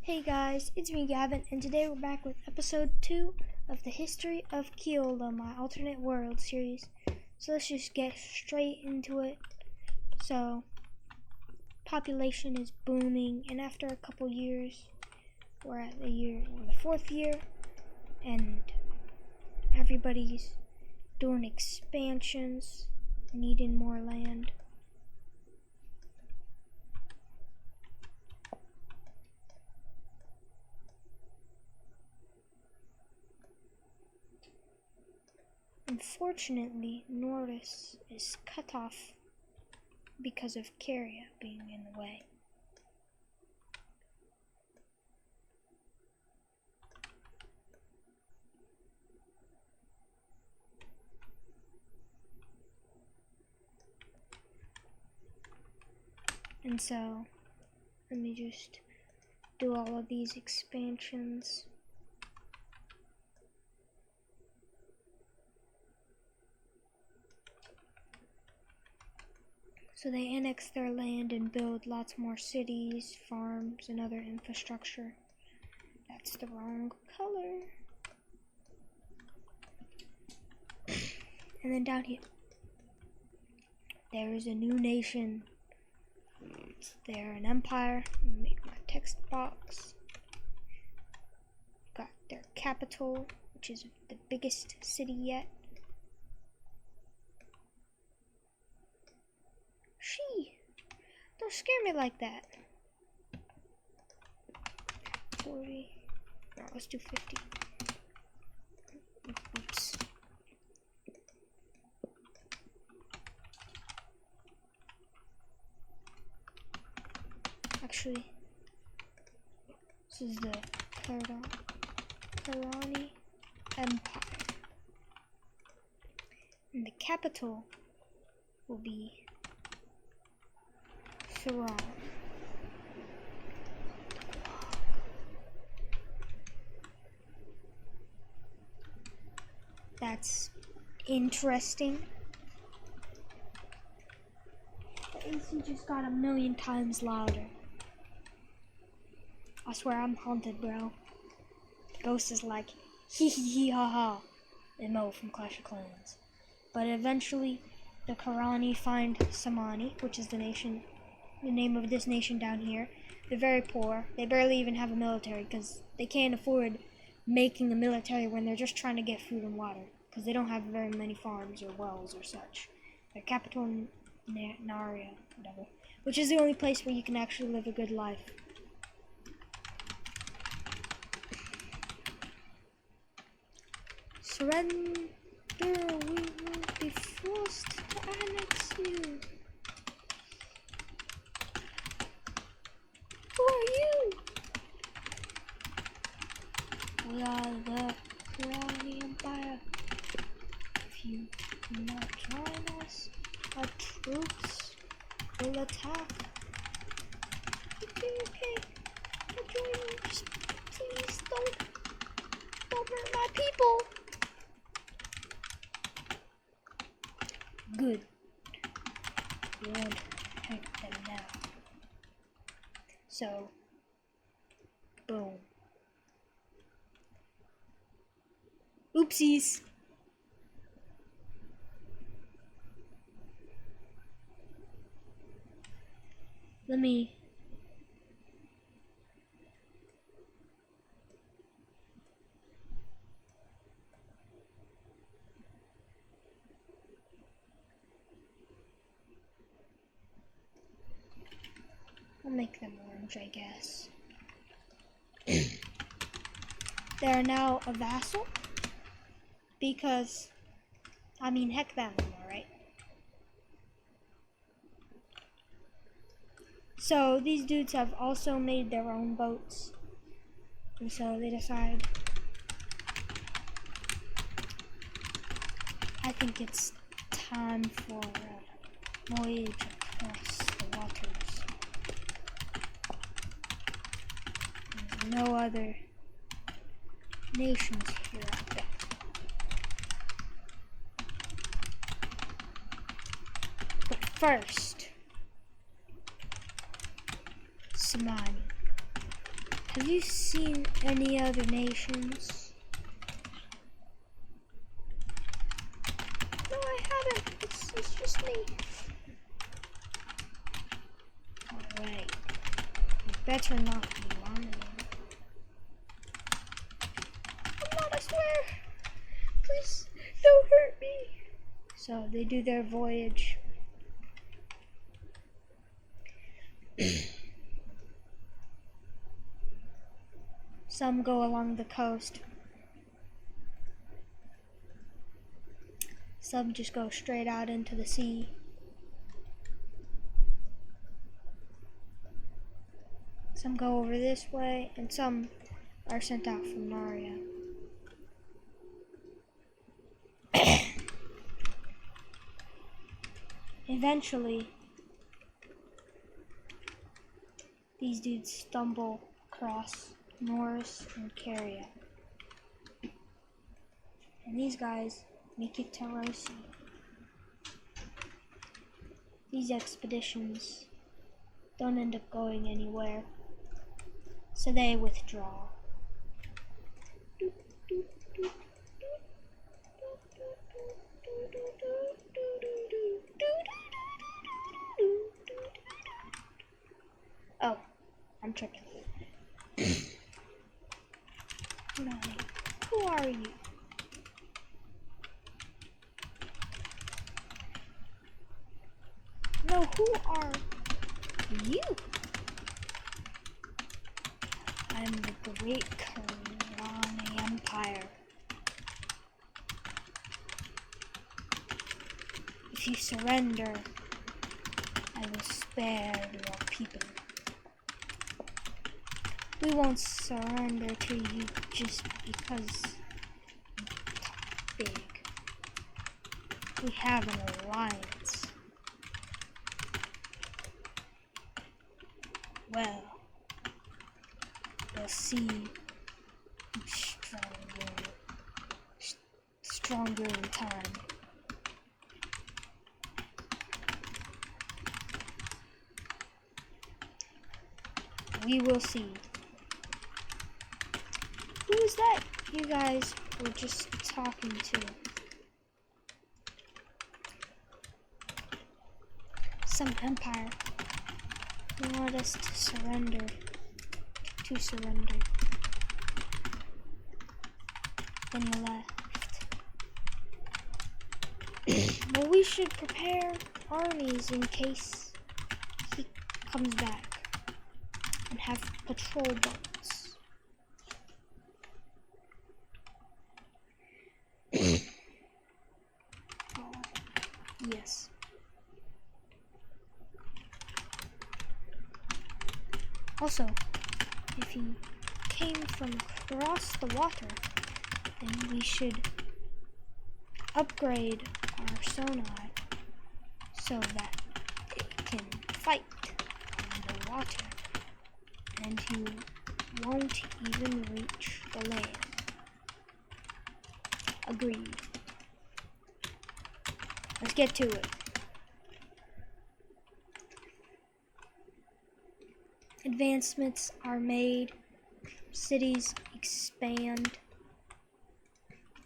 Hey guys, it's me Gavin, and today we're back with episode 2 of the History of Kiola, my alternate world series. So let's just get straight into it. So, population is booming, and after a couple years, we're at the fourth year, and everybody's doing expansions, needing more land. Unfortunately, Norris is cut off because of Kiola being in the way. And so, let me just do all of these expansions. So they annex their land and build lots more cities, farms, and other infrastructure. That's the wrong color. And then down here, there is a new nation. They're an empire. Make my text box. Got their capital, which is the biggest city yet. Don't scare me like that. 40. No, let's do 50. Oops. Actually, this is the Karani Empire. And the capital will be Wrong. That's interesting. The AC just got a million times louder. I swear I'm haunted, bro. Ghost is like, hee hee hee ha ha, and Mo from Clash of Clans. But eventually, the Karani find Samani, which is the name of this nation down here. They're very poor. They barely even have a military because they can't afford making a military when they're just trying to get food and water because they don't have very many farms or wells or such. Their capital Naria, whatever, which is the only place where you can actually live a good life. Surrender, we will be forced to annex you. Who are you? We are the Karani Empire. If you do not join us, our troops will attack. Okay. I'll join you. Just please don't hurt my people. Good. We won't hurt them now. So, boom. Oopsies. I'll make them orange, I guess. They're now a vassal because, heck that one, alright? So these dudes have also made their own boats, and so they decide, I think it's time for a voyage across the waters. There's no other nations here, I bet. But first, Samani Have you seen any other nations? No, I haven't. It's just me. Alright. You better not be lying. I'm not, I swear. Please, don't hurt me. So they do their voyage. Some go along the coast. Some just go straight out into the sea. Some go over this way, and some are sent out from Narya. Eventually, these dudes stumble across Norris and Caria. And these guys make it to Rosi. These expeditions don't end up going anywhere, so they withdraw. Oh, I'm tripping. Who are you? No, who are you? I'm the great Kiola Empire. If you surrender, I will spare your people. We won't surrender to you just because you talk big. We have an alliance. Well, we'll see who's stronger in time. We will see. Who is that you guys were just talking to? Some empire. They want us to surrender. Then you left. Well, we should prepare armies in case he comes back. And have patrol boats. Yes. Also, if he came from across the water, then we should upgrade our sonar so that it can fight underwater, and he won't even reach the land. Agreed. Let's get to it. Advancements are made, cities expand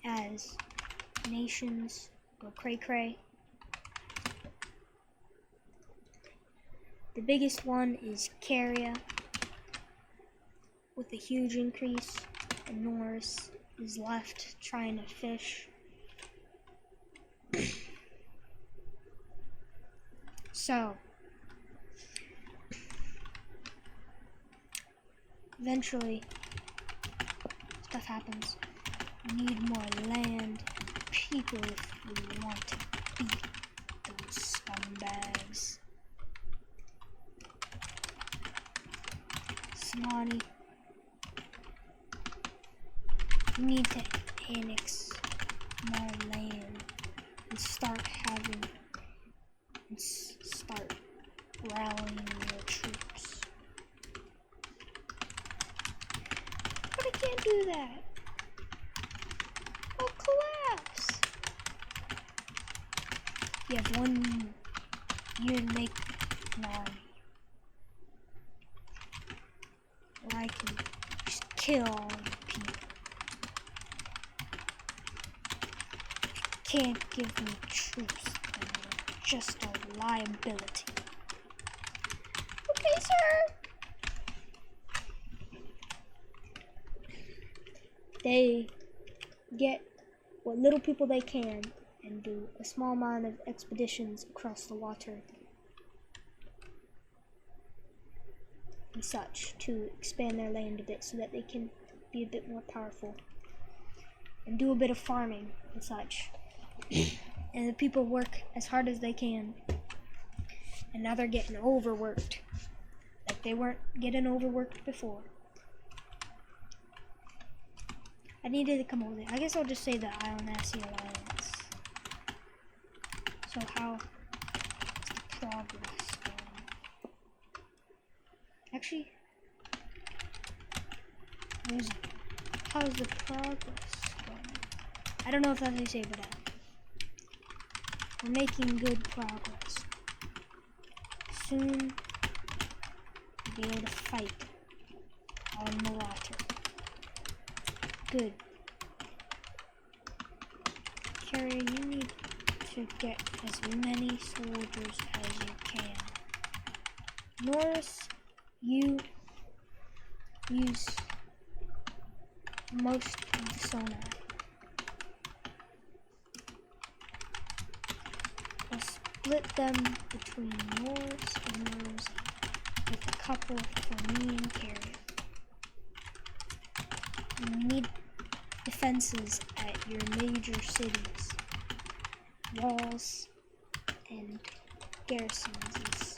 as nations go cray-cray. The biggest one is Caria, with a huge increase, and Norris is left trying to fish. So, eventually, stuff happens. We need more land, people if we want to beat those scumbags. Snotty. We need to annex more land and start rallying your troops. But I can't do that. I'll collapse. You have 1 year to make an army. I can just kill all you people. You can't give me troops, then you're just a liability. Okay, sir. They get what little people they can and do a small amount of expeditions across the water and such to expand their land a bit so that they can be a bit more powerful and do a bit of farming and such. And the people work as hard as they can, and now they're getting overworked like they weren't getting overworked before. I needed to come over there. I guess I'll just say the Ionassi Alliance. So how is the progress going? Actually, how's the progress going? I don't know if that's how you say it, but we're making good progress. Soon, we'll be able to fight on the water. Good. Carrier, you need to get as many soldiers as you can. Norris, you use most of the sonar. We'll split them between Norris and Rosie, with a couple for me and Carrier. You need defenses at your major cities, walls, and garrisons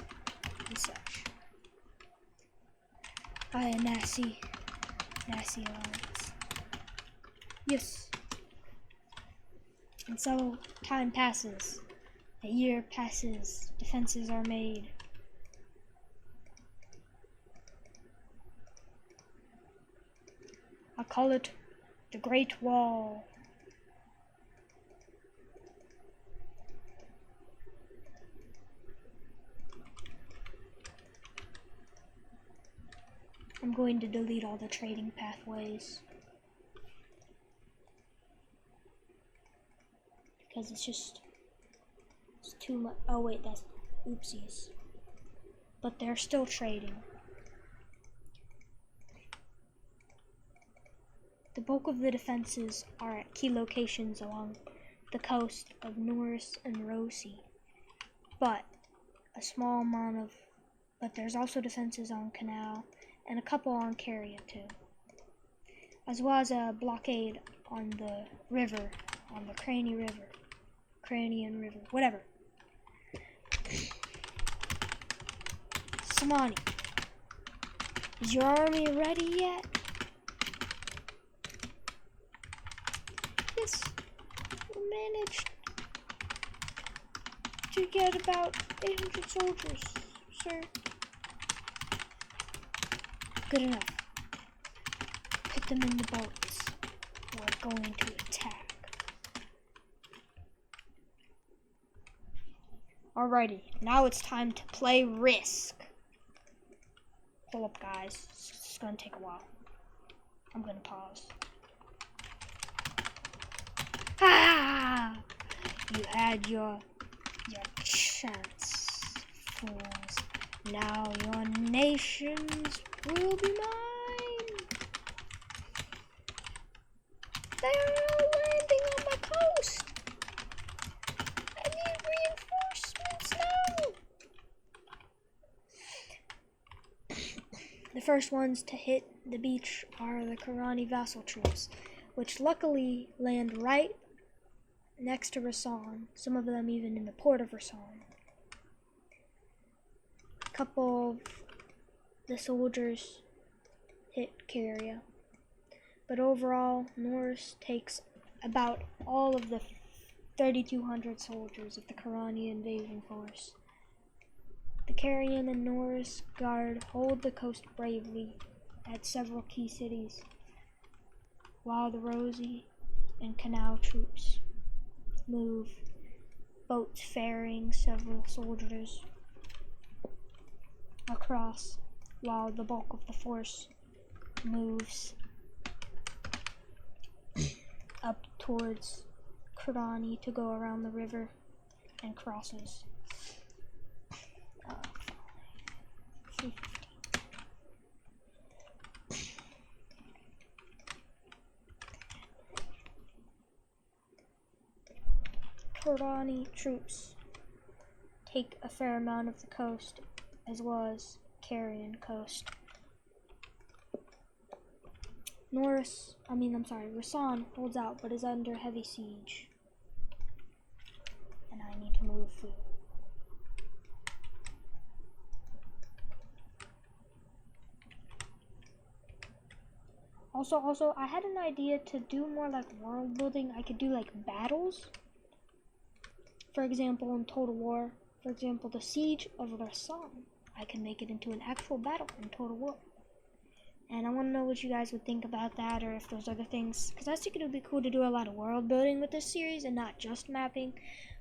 and such. Ionassi Alliance. Yes. And so time passes. A year passes. Defenses are made. I call it the Great Wall. I'm going to delete all the trading pathways because it's too much. Oh wait, that's oopsies. But they're still trading. The bulk of the defenses are at key locations along the coast of Norris and Rosie, but there's also defenses on Canal and a couple on Carrier too, as well as a blockade on the river, on the Cranian River, whatever. Samani, is your army ready yet? Yes, we managed to get about 800 soldiers, sir. Good enough. Put them in the boats. We're going to attack. Alrighty, now it's time to play Risk. Hold up, guys. It's gonna take a while. I'm gonna pause. Ah! You had your chance, fools. Now your nations will be mine. They are all landing on my coast. I need reinforcements now. The first ones to hit the beach are the Karani vassal troops, which luckily land right next to Rasan, some of them even in the port of Rasan. A couple of the soldiers hit Caria, but overall Norris takes about all of the 3,200 soldiers of the Karani invasion force. The Carian and Norris Guard hold the coast bravely at several key cities, while the Rosie and Canal troops move, boats ferrying several soldiers across, while the bulk of the force moves up towards Kurani to go around the river and crosses. 350. Kurani troops take a fair amount of the coast, as well as Carian coast. Rasan holds out but is under heavy siege. And I need to move food. Also, I had an idea to do more like world building. I could do like battles. For example, in Total War, for example, the Siege of Rasan, I can make it into an actual battle in Total War. And I want to know what you guys would think about that, or if there's other things, because I think it would be cool to do a lot of world building with this series, and not just mapping,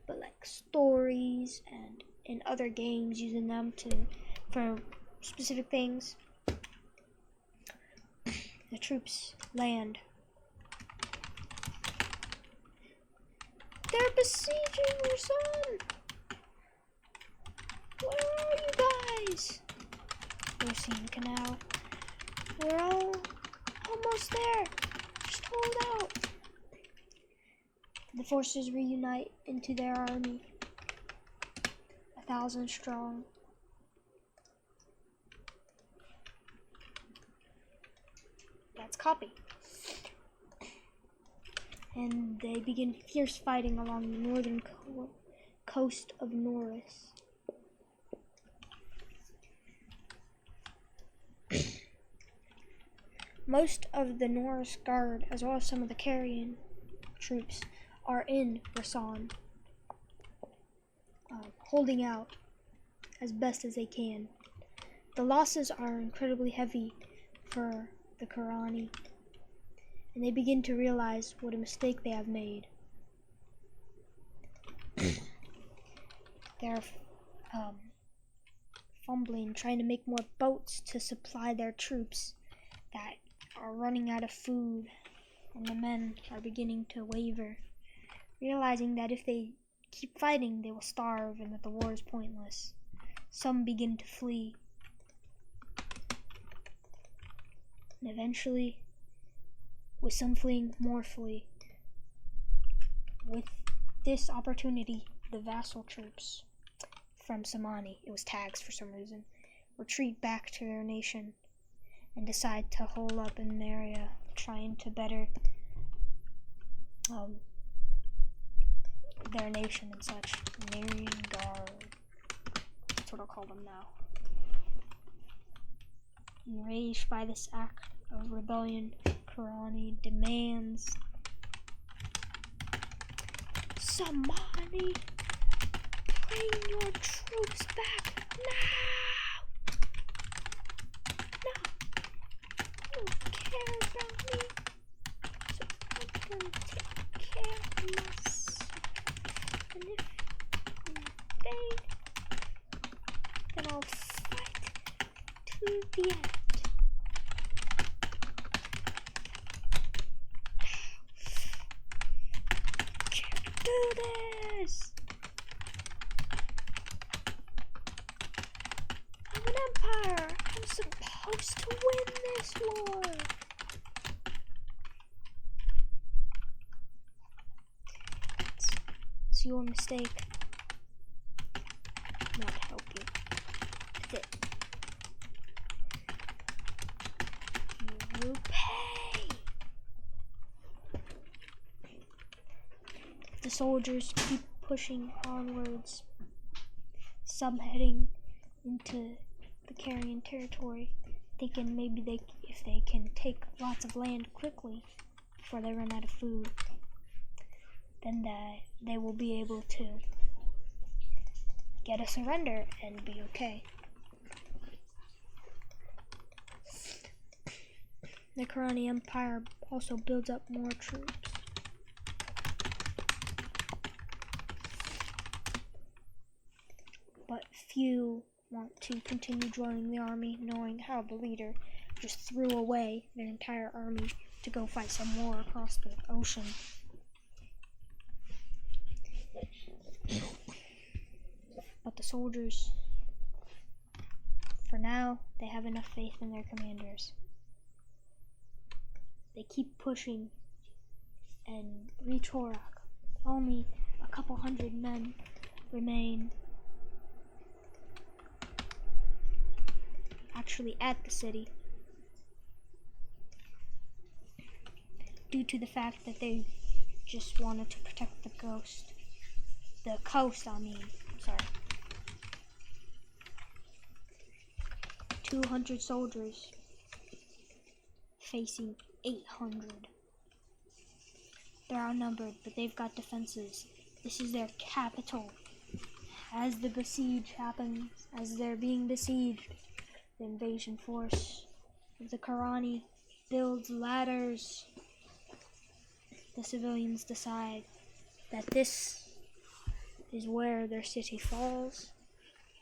but like stories and in other games, using them for specific things. The troops land. They're besieging Rasan! Where are you guys? We're seeing Canal. We're all almost there. Just hold out. The forces reunite into their army. 1,000 strong. That's copy. And they begin fierce fighting along the northern coast of Norris. Most of the Norris Guard, as well as some of the Carian troops, are in Rasan, holding out as best as they can. The losses are incredibly heavy for the Kurani, and they begin to realize what a mistake they have made. They're fumbling, trying to make more boats to supply their troops that are running out of food, and the men are beginning to waver, realizing that if they keep fighting, they will starve and that the war is pointless. Some begin to flee. And eventually, with some fleeing, more flee. With this opportunity, the vassal troops from Samani, it was tags for some reason, retreat back to their nation and decide to hole up in an area, trying to better their nation and such. Marian Guard. That's what I'll call them now. Enraged by this act of rebellion, Kurani demands Samani, bring your troops back now! No! You don't care about me, so I can take care of myself. And if you invade, then I'll fight to the end. Do this! I'm an empire. I'm supposed to win this war. It's your mistake. Not help you. That's it. You will pay. The soldiers keep pushing onwards, some heading into the Carian territory, thinking maybe if they can take lots of land quickly before they run out of food, then they will be able to get a surrender and be okay. The Kurani Empire also builds up more troops. But few want to continue joining the army, knowing how the leader just threw away their entire army to go fight some war across the ocean. But the soldiers, for now, they have enough faith in their commanders. They keep pushing and reach Horak. Only a couple hundred men remain actually at the city, due to the fact that they just wanted to protect the coast. 200 soldiers facing 800. They're outnumbered, but they've got defenses. This is their capital. As the besiege happens, as they're being besieged, the invasion force of the Karani builds ladders. The civilians decide that this is where their city falls,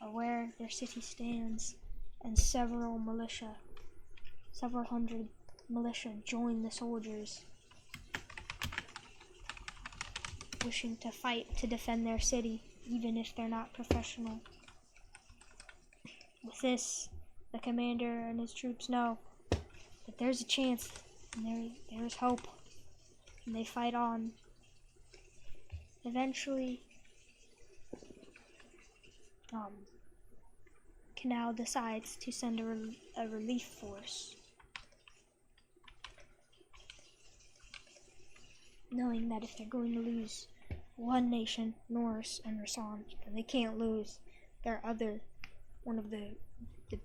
or where their city stands, and several hundred militia join the soldiers, wishing to fight to defend their city, even if they're not professional. With this, the commander and his troops know that there's a chance, and there's hope, and they fight on. Eventually, Canal decides to send a relief force, knowing that if they're going to lose one nation, Norse and Rasan, then they can't lose one of the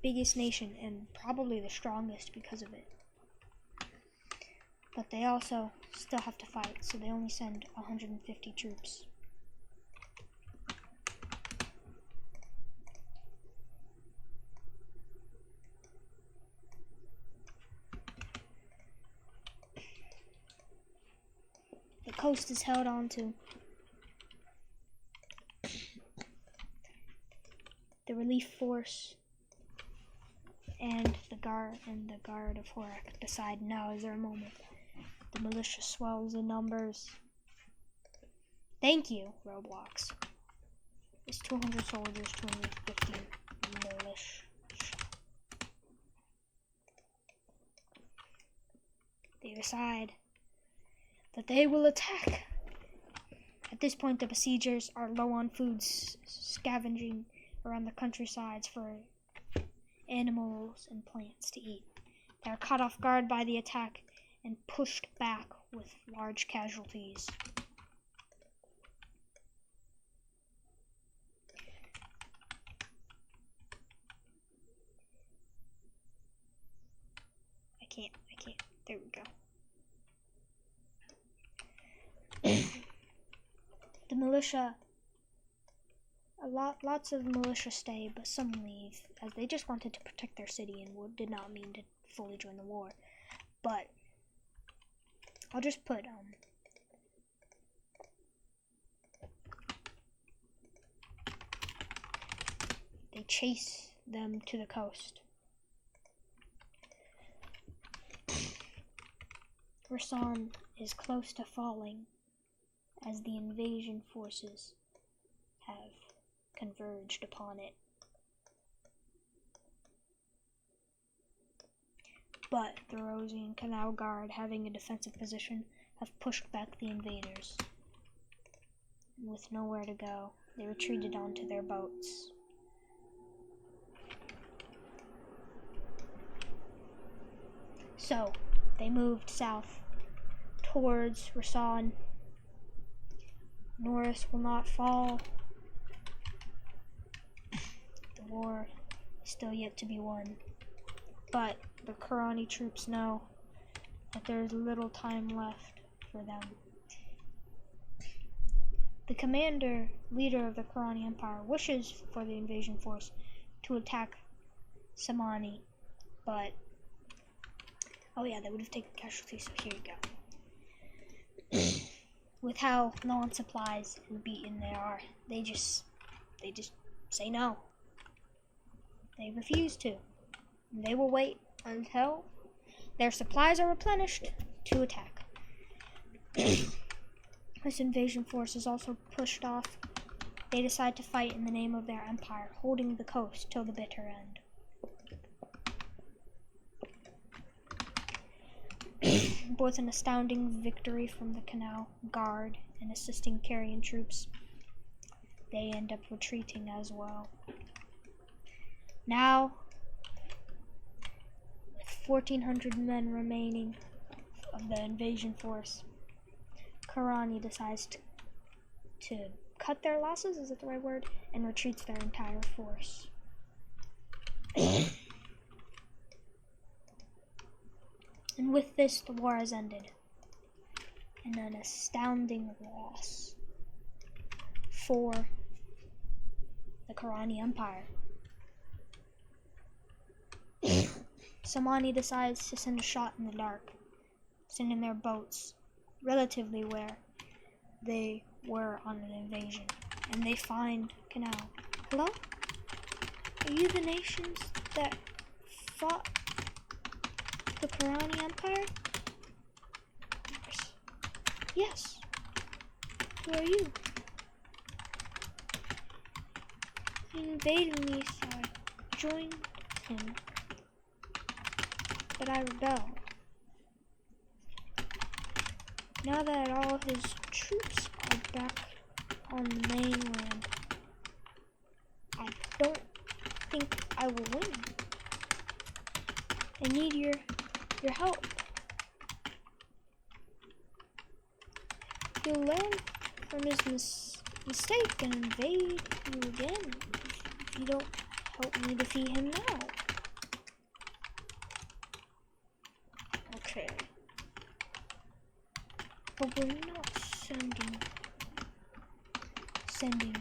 biggest nation and probably the strongest because of it. But they also still have to fight, so they only send 150 troops. The coast is held onto. The relief force and the guard of Horak decide now is their moment. The militia swells in numbers. Thank you, Roblox. It's 200 soldiers, 250 militia. They decide that they will attack. At this point, the besiegers are low on food, scavenging around the countrysides for animals and plants to eat. They are caught off guard by the attack and pushed back with large casualties. I can't. There we go. The militia, lots of militia stay, but some leave, as they just wanted to protect their city and did not mean to fully join the war. But I'll just put they chase them to the coast. Rasan is close to falling as the invasion forces have converged upon it. But the Rosian Canal Guard, having a defensive position, have pushed back the invaders. With nowhere to go, they retreated onto their boats. So, they moved south towards Rasan. Norris will not fall. The war is still yet to be won. But the Karani troops know that there is little time left for them. The leader of the Karani Empire, wishes for the invasion force to attack Samani, but they would have taken casualties, so here you go. With how low on supplies and beaten they are, they just say no. They refuse to. They will wait until their supplies are replenished to attack. This invasion force is also pushed off. They decide to fight in the name of their empire, holding the coast till the bitter end. Both an astounding victory from the Canal Guard and assisting Carian troops, they end up retreating as well. Now, with 1,400 men remaining of the invasion force, Karani decides to cut their losses, is that the right word? And retreats their entire force. And with this, the war has ended. And an astounding loss for the Karani Empire. Samani decides to send a shot in the dark, sending their boats relatively where they were on an invasion. And they find Canal. Hello? Are you the nations that fought the Karani Empire? Yes. Who are you? He invaded me, so I joined him. But I rebelled. Now that all his troops are back on the mainland, I don't think I will win. I need your help. He'll learn from his mistake and invade you again if you don't help me defeat him now. Okay. But we're not sending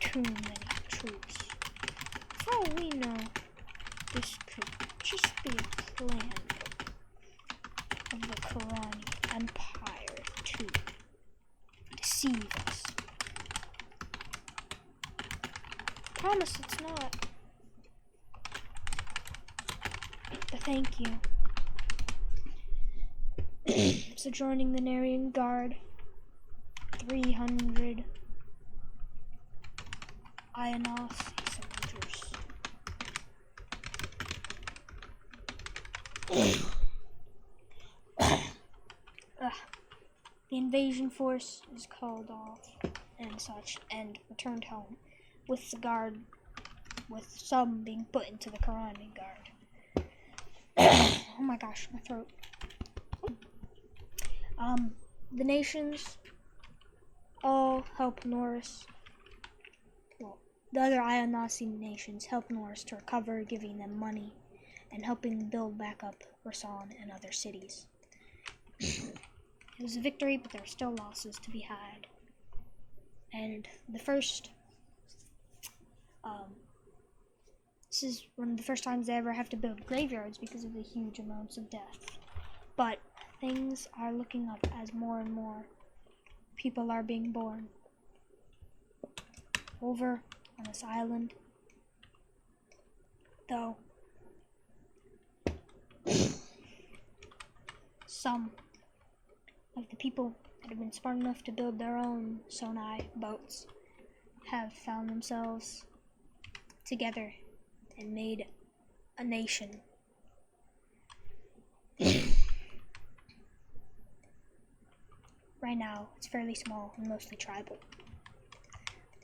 too many troops. For all we know, this could just be a plan of the Karani Empire to deceive us. Promise it's not. But thank you. So joining the Narian Guard, 300 Ionos soldiers. The invasion force is called off and such and returned home, with the guard, with some being put into the Karani Guard. Oh my gosh, my throat. The nations all help Norris. Well, the other Ionasi nations help Norris to recover, giving them money and helping build back up Rasan and other cities. It was a victory, but there are still losses to be had. And the first, this is one of the first times they ever have to build graveyards because of the huge amounts of death. But things are looking up as more and more people are being born. Over on this island, though, some of the people that have been smart enough to build their own Sonai boats have found themselves together and made a nation. Right now, it's fairly small and mostly tribal.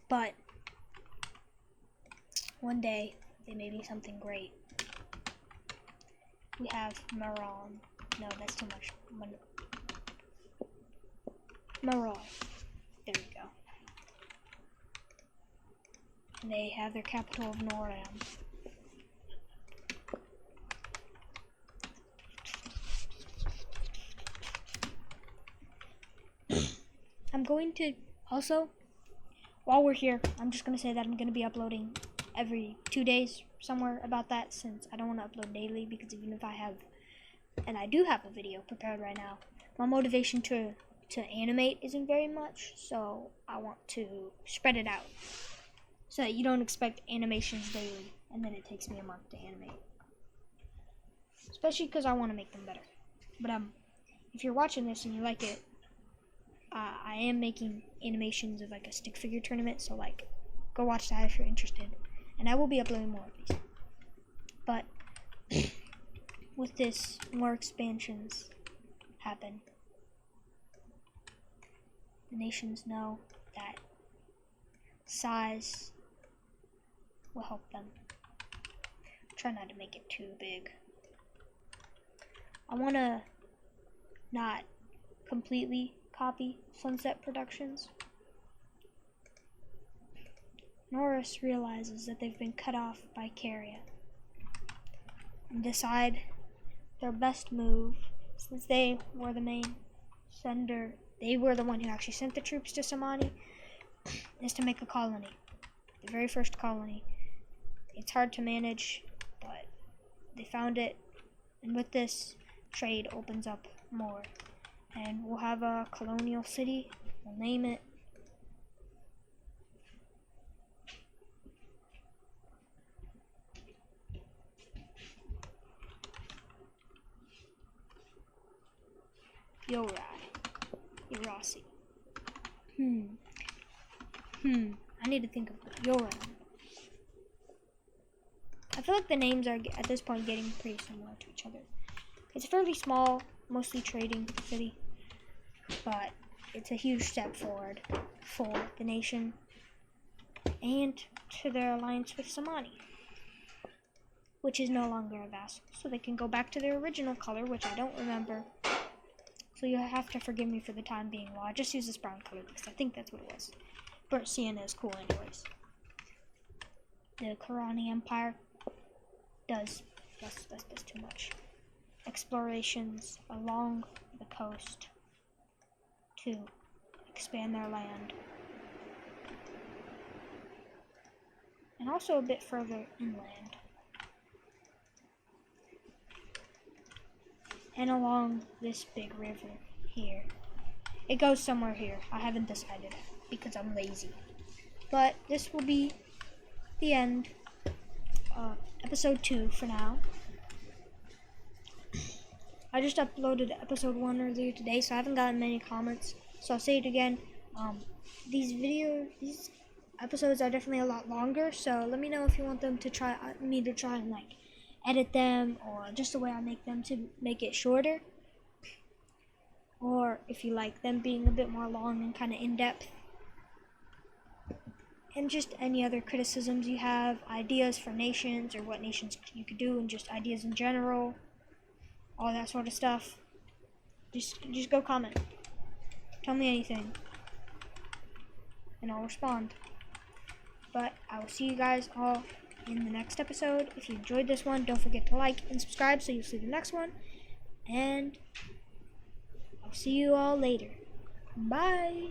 But one day, they may be something great. We have Maron. No, that's too much. Maron. There we go. And they have their capital of Noram. I'm going to also, while we're here, I'm just going to say that I'm going to be uploading every 2 days, somewhere about that, since I don't want to upload daily, because even if I have, and I do have a video prepared right now, my motivation to animate isn't very much, so I want to spread it out, so that you don't expect animations daily, and then it takes me a month to animate. especially because I want to make them better. But if you're watching this and you like it, I am making animations of like a stick figure tournament, so like go watch that if you're interested, and I will be uploading more of these. But with this, more expansions happen. The nations know that size will help them. Try not to make it too big. I want to not completely copy Sunset Productions. Norris realizes that they've been cut off by Caria and decide their best move, since they were the main sender, they were the one who actually sent the troops to Samani, is to make a colony. The very first colony. It's hard to manage, but they found it, and with this, trade opens up more. And we'll have a colonial city. We'll name it. Yorai. Irasi. I need to think of Yorai. I feel like the names are at this point getting pretty similar to each other. It's a fairly small, mostly trading city, but it's a huge step forward for the nation and to their alliance with Samani, which is no longer a vassal, so they can go back to their original color, which I don't remember. So you have to forgive me for the time being while I just use this brown color because I think that's what it was. Burnt sienna is cool anyways. The Karani Empire does that's too much. Explorations along the coast to expand their land. And also a bit further inland. And along this big river here. It goes somewhere here. I haven't decided because I'm lazy. But this will be the end of episode 2 for now. I just uploaded episode 1 earlier today, so I haven't gotten many comments. So I'll say it again. These episodes are definitely a lot longer. So let me know if you want them to try and like edit them, or just the way I make them to make it shorter, or if you like them being a bit more long and kind of in depth. And just any other criticisms you have, ideas for nations or what nations you could do, and just ideas in general, all that sort of stuff. Just go comment. Tell me anything, and I'll respond. But I will see you guys all in the next episode. If you enjoyed this one, don't forget to like and subscribe so you'll see the next one. And I'll see you all later. Bye.